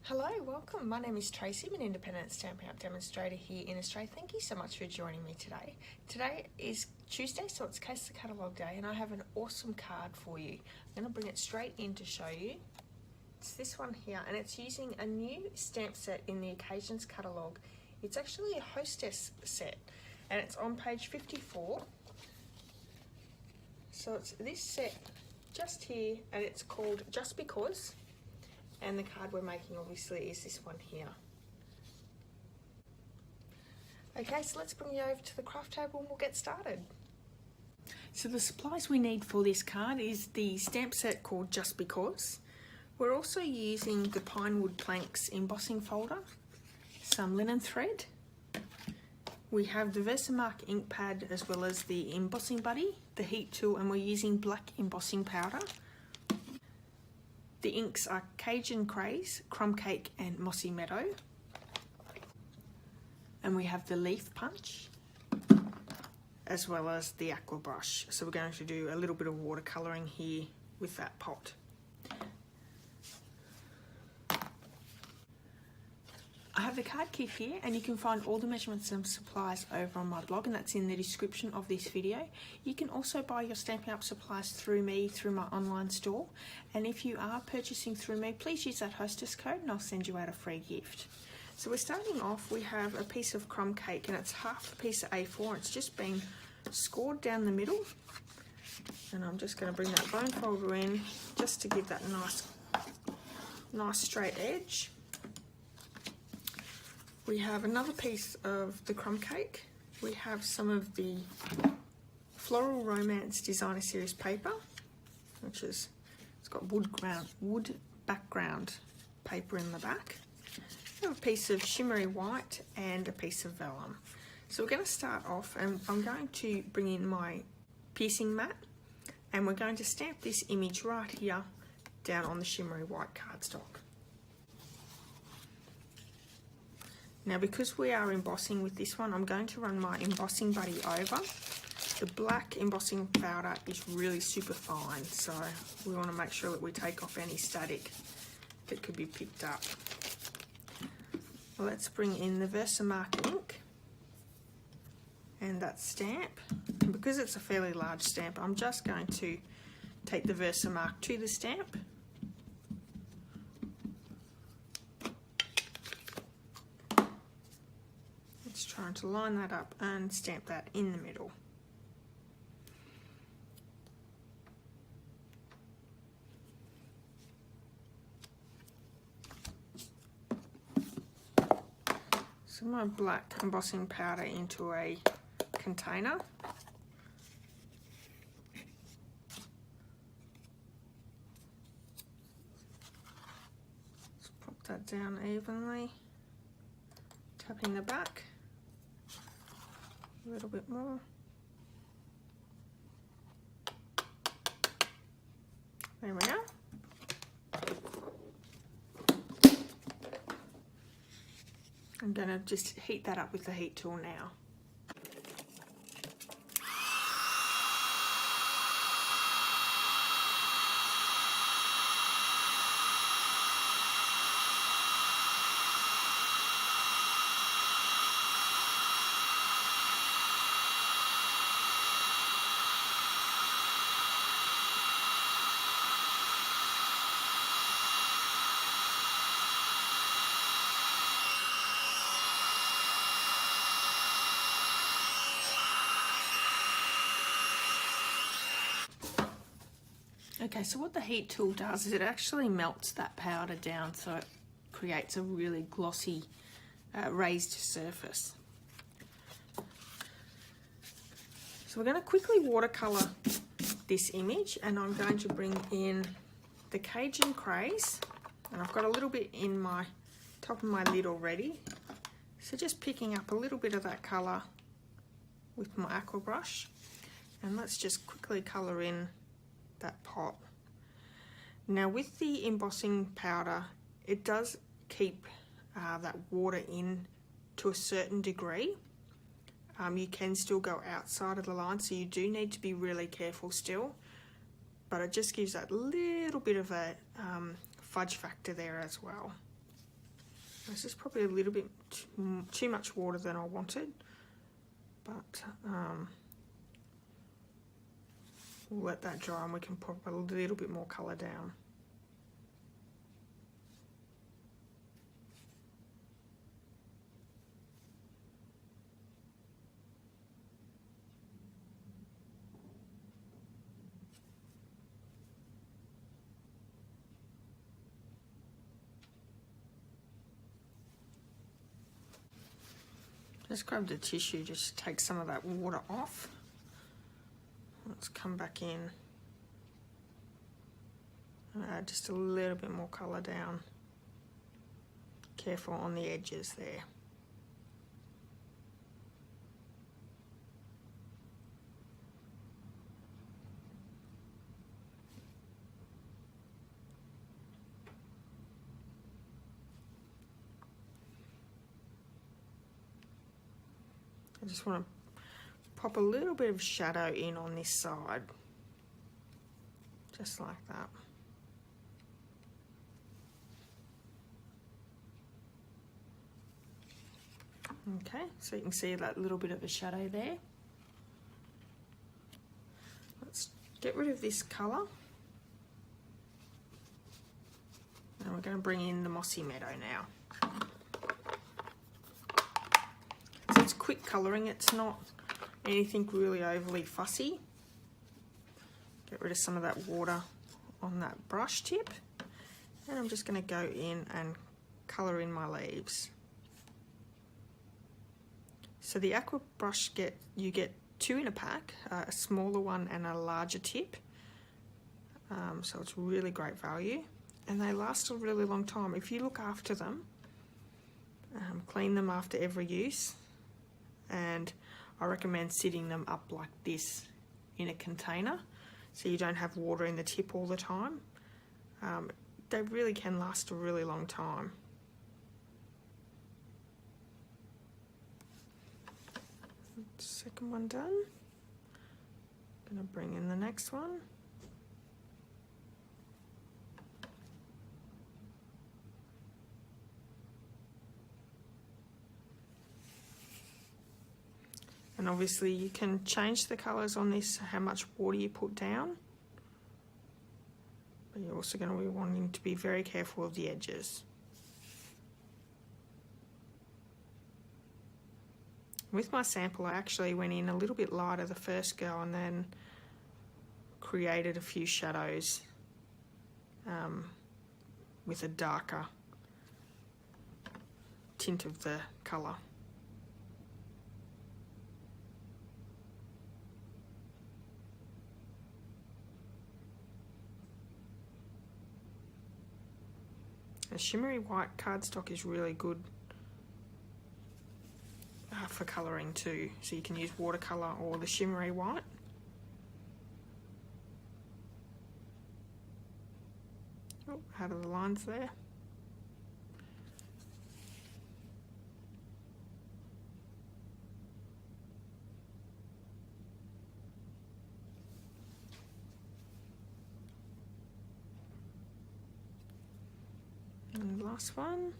Hello, welcome. My name is Tracy. I'm an independent Stampin' Up demonstrator here in Australia. Thank you so much for joining me today. Today is Tuesday, so it's CASEing the Catalogue day, and I have an awesome card for you. I'm going to bring it straight in to show you. It's this one here, and it's using a new stamp set in the Occasions Catalogue. It's actually a hostess set, and it's on page 54. So it's this set just here, and it's called Just Because. And the card we're making obviously is this one here. Okay, so let's bring you over to the craft table and we'll get started. So the supplies we need for this card is the stamp set called Just Because. We're also using the Pinewood Planks embossing folder, some linen thread. We have the Versamark ink pad as well as the embossing buddy, the heat tool, and we're using black embossing powder. The inks are Cajun Craze, Crumb Cake and Mossy Meadow. And we have the leaf punch as well as the aqua brush. So we're going to do a little bit of watercolouring here with that pot. I have the card kit here, and you can find all the measurements and supplies over on my blog, and that's in the description of this video. You can also buy your Stampin' Up supplies through me, through my online store, and if you are purchasing through me, please use that hostess code and I'll send you out a free gift. So we're starting off, we have a piece of crumb cake, and it's half a piece of A4. It's just been scored down the middle, and I'm just going to bring that bone folder in just to give that nice straight edge. We have another piece of the crumb cake. We have some of the Floral Romance Designer Series paper, which is, it's got wood background paper in the back. We have a piece of shimmery white and a piece of vellum. So we're going to start off, and I'm going to bring in my piercing mat, and we're going to stamp this image right here down on the shimmery white cardstock. Now, because we are embossing with this one, I'm going to run my embossing buddy over. The black embossing powder is really super fine, so we want to make sure that we take off any static that could be picked up. Let's bring in the Versamark ink and that stamp. And because it's a fairly large stamp, I'm just going to take the Versamark to the stamp. Trying to line that up and stamp that in the middle. So my black embossing powder into a container. Let's pop that down evenly, tapping the back. A little bit more. There we are. I'm going to just heat that up with the heat tool now. Okay, so what the heat tool does is it actually melts that powder down, so it creates a really glossy raised surface. So we're going to quickly watercolour this image, and I'm going to bring in the Cajun Craze, and I've got a little bit in my top of my lid already. So just picking up a little bit of that colour with my aqua brush, and let's just quickly colour in that pot. Now with the embossing powder, it does keep that water in to a certain degree. You can still go outside of the line, so you do need to be really careful still, but it just gives that little bit of a fudge factor there as well. This is probably a little bit too much water than I wanted, but we'll let that dry and we can put a little bit more colour down. Just grab the tissue, just take some of that water off. Let's come back in and add just a little bit more colour down. Careful on the edges there. I just want to pop a little bit of shadow in on this side, just like that. Okay, so you can see that little bit of a shadow there. Let's get rid of this colour. And we're going to bring in the Mossy Meadow now. So it's quick colouring, it's not anything really overly fussy. Get rid of some of that water on that brush tip. And I'm just going to go in and colour in my leaves. So the aqua brush, you get two in a pack, a smaller one and a larger tip. So it's really great value. And they last a really long time. If you look after them, clean them after every use. And I recommend sitting them up like this in a container so you don't have water in the tip all the time. They really can last a really long time. Second one done. Gonna bring in the next one. And obviously you can change the colours on this, how much water you put down. But you're also going to be wanting to be very careful of the edges. With my sample, I actually went in a little bit lighter the first go and then created a few shadows with a darker tint of the colour. The shimmery white cardstock is really good for colouring too, so you can use watercolour or the shimmery white. Oh, out of the lines there. And last one.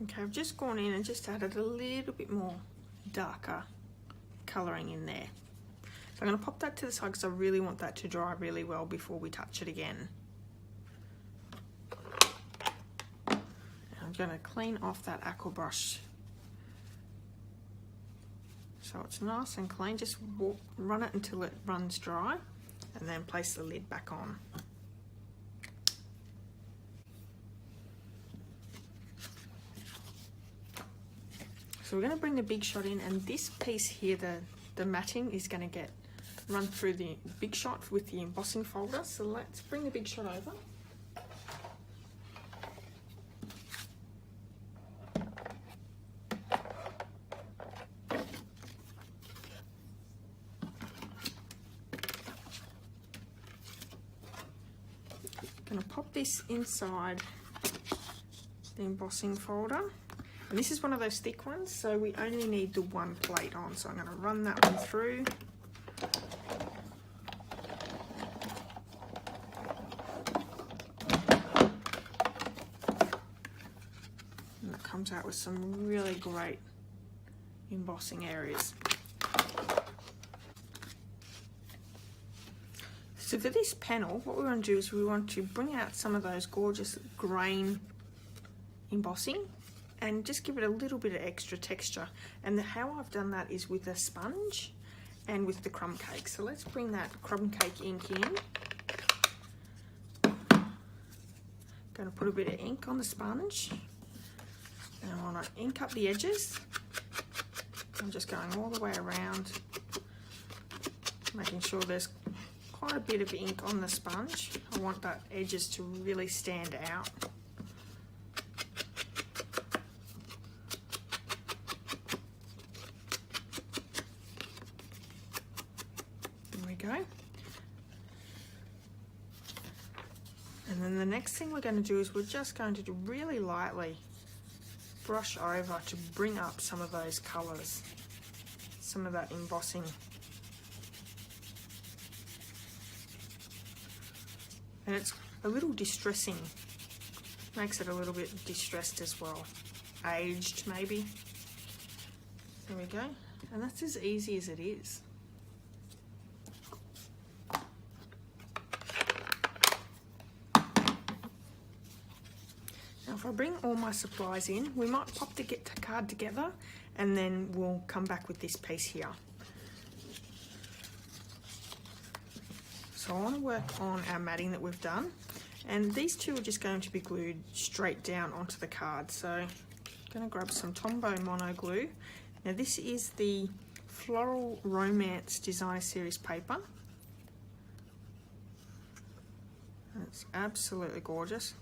Okay, I've just gone in and just added a little bit more darker colouring in there. So I'm going to pop that to the side because I really want that to dry really well before we touch it again. And I'm going to clean off that aqua brush so it's nice and clean. Just run it until it runs dry and then place the lid back on. So we're going to bring the Big Shot in, and this piece here, the matting is going to get run through the Big Shot with the embossing folder. So let's bring the Big Shot over. Going to pop this inside the embossing folder, and this is one of those thick ones, so we only need the one plate on, so I'm going to run that one through. And that comes out with some really great embossing areas. So for this panel, what we want to do is we want to bring out some of those gorgeous grain embossing and just give it a little bit of extra texture. And how I've done that is with a sponge and with the crumb cake. So let's bring that crumb cake ink in. Going to put a bit of ink on the sponge. And I want to ink up the edges. I'm just going all the way around, making sure there's quite a bit of ink on the sponge. I want that edges to really stand out. There we go. And then the next thing we're going to do is we're just going to really lightly brush over to bring up some of those colours, some of that embossing. And it's a little distressing, makes it a little bit distressed as well, aged maybe. There we go, and that's as easy as it is. Now if I bring all my supplies in, we might pop the card together and then we'll come back with this piece here. So I want to work on our matting that we've done, and these two are just going to be glued straight down onto the card. So I'm going to grab some Tombow mono glue. Now this is the Floral Romance Designer Series paper. And it's absolutely gorgeous.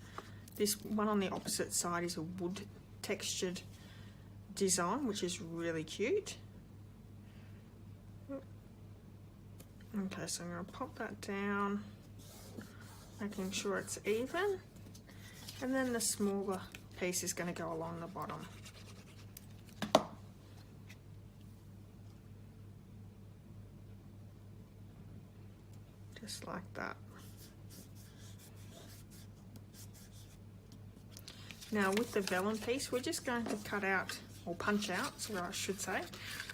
This one on the opposite side is a wood textured design, which is really cute. Okay, so I'm going to pop that down, making sure it's even, and then the smaller piece is going to go along the bottom. Just like that. Now with the vellum piece, we're just going to cut out, or punch out, so I should say,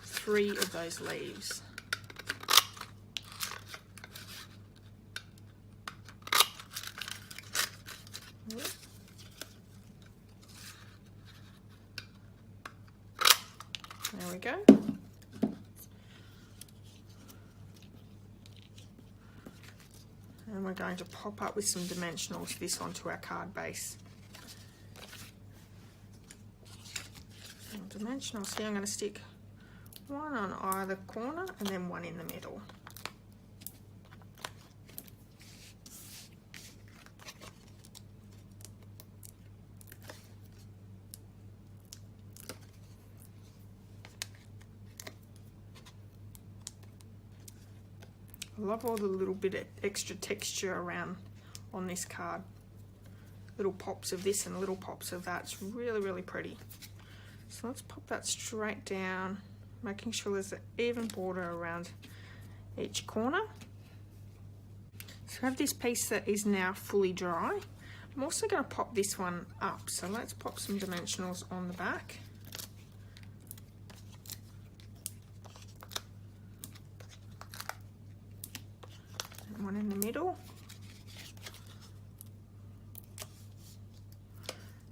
3 of those leaves. There we go. And we're going to pop up with some dimensionals this onto our card base. And dimensionals here, I'm going to stick one on either corner and then one in the middle. I love all the little bit of extra texture around on this card. Little pops of this and little pops of that. It's really, really pretty. So let's pop that straight down, making sure there's an even border around each corner. So I have this piece that is now fully dry. I'm also going to pop this one up. So let's pop some dimensionals on the back. One in the middle,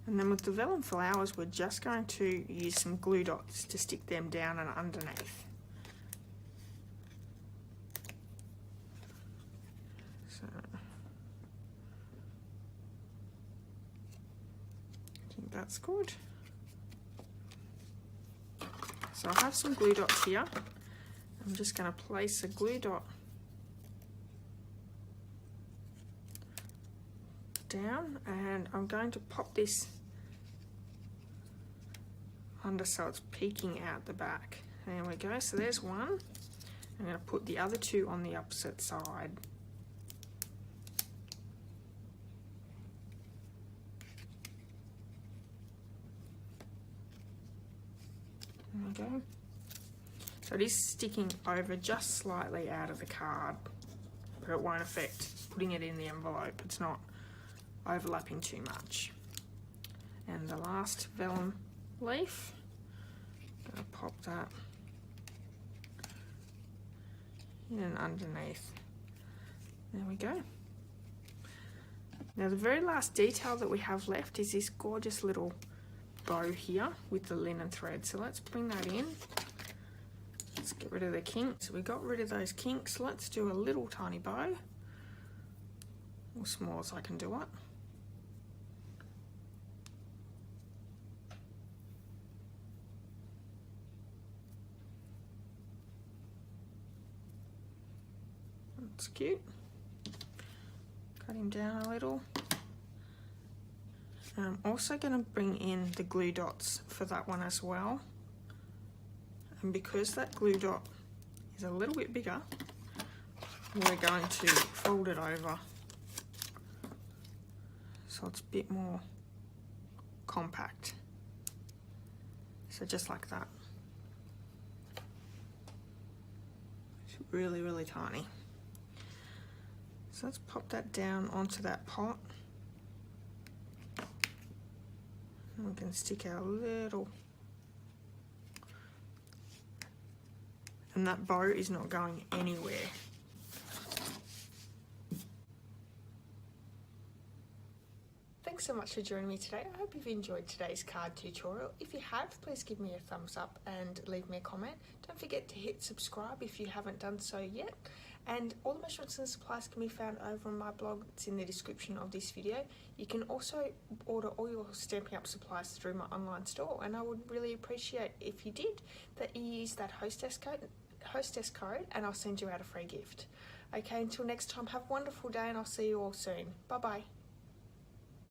and then with the vellum flowers we're just going to use some glue dots to stick them down and underneath. So I think that's good. So I have some glue dots here. I'm just going to place a glue dot down, and I'm going to pop this under so it's peeking out the back. There we go, so there's one. I'm going to put the other two on the opposite side. There we go. So it is sticking over just slightly out of the card, but it won't affect putting it in the envelope. It's not overlapping too much. And the last vellum leaf, I'm going to pop that in and underneath. There we go. Now the very last detail that we have left is this gorgeous little bow here with the linen thread. So let's bring that in. Let's get rid of the kinks. So we got rid of those kinks. Let's do a little tiny bow, or small as I can do it. That's cute. Cut him down a little. And I'm also going to bring in the glue dots for that one as well. And because that glue dot is a little bit bigger, we're going to fold it over so it's a bit more compact. So just like that. It's really, really tiny. So let's pop that down onto that pot. And we can stick our little, and that bow is not going anywhere. Thanks so much for joining me today. I hope you've enjoyed today's card tutorial. If you have, please give me a thumbs up and leave me a comment. Don't forget to hit subscribe if you haven't done so yet. And all the measurements and supplies can be found over on my blog. It's in the description of this video. You can also order all your Stampin' Up supplies through my online store, and I would really appreciate if you did that you use that hostess code, and I'll send you out a free gift. Okay, until next time, have a wonderful day, and I'll see you all soon. Bye bye.